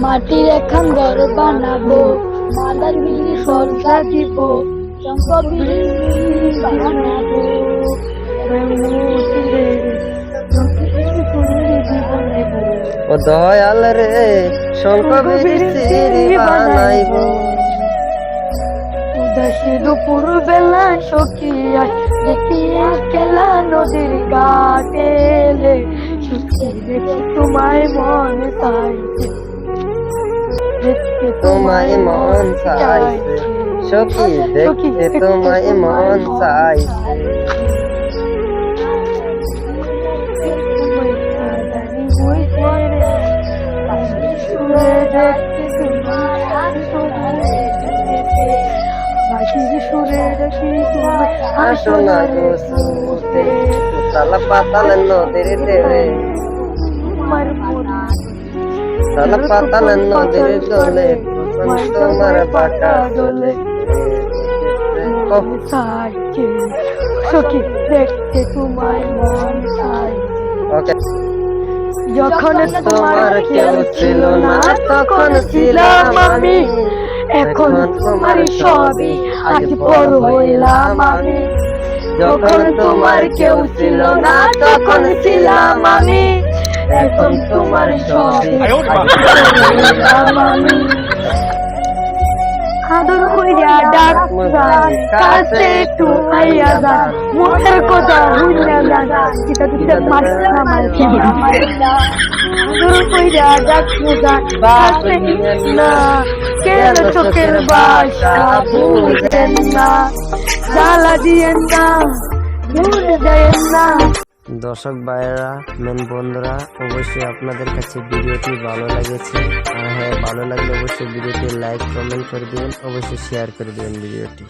মাটির এখন ঘর বানাবো, মাদার বিড়ি সরষা দিব, শঙ্খ বিড়ি বানাবো। ও দয়াল রে শঙ্খ বিড়ি সিঁড়ি বানাইব। উদাসী দুপুর বেলা সখিয়া দেখি খেলা নদীর ঘাটে, সখী দেখি তোমায় মন চাইছে, দেখতে তোমায় মন চাইছে, সখী দেখতে তোমায় মন চাইছে। আসনা গো সুতে তালা পাতাল নদীর তীরে, তালা পাতাল নদীর দোলে তোমার বাঁকা দোলে। সখী দেখতে তোমায় মন চাইছে। যখন তোমার কেউ ছিল না তখন ছিলাম আমি, এখন তোমার সবই আজ বড় হইলাম আমি। যখন তোমার কেউ ছিল না তখন ছিলাম আমি, এখন তোমার সবই হইলাম আমি। আদর কইরা ডাক কাছে একটু আইয়া যা, মুখের কথা হইয়া যা, কিতা কিতা মারলা মারলা মারলা। আদর কইরা ডাক কাছে না, কেন চোখের বাসা বুঝেন না, জ্বালা দিয়েন না, ভুলে যায়েন না। দর্শক ভাইয়েরা, মেন বন্ধুরা, অবশ্যই আপনাদের কাছে ভিডিওটি ভালো লেগেছে। আর হ্যাঁ, ভালো লাগলে অবশ্যই ভিডিওটি লাইক কমেন্ট করে দিবেন, অবশ্যই শেয়ার করে দিবেন ভিডিওটি।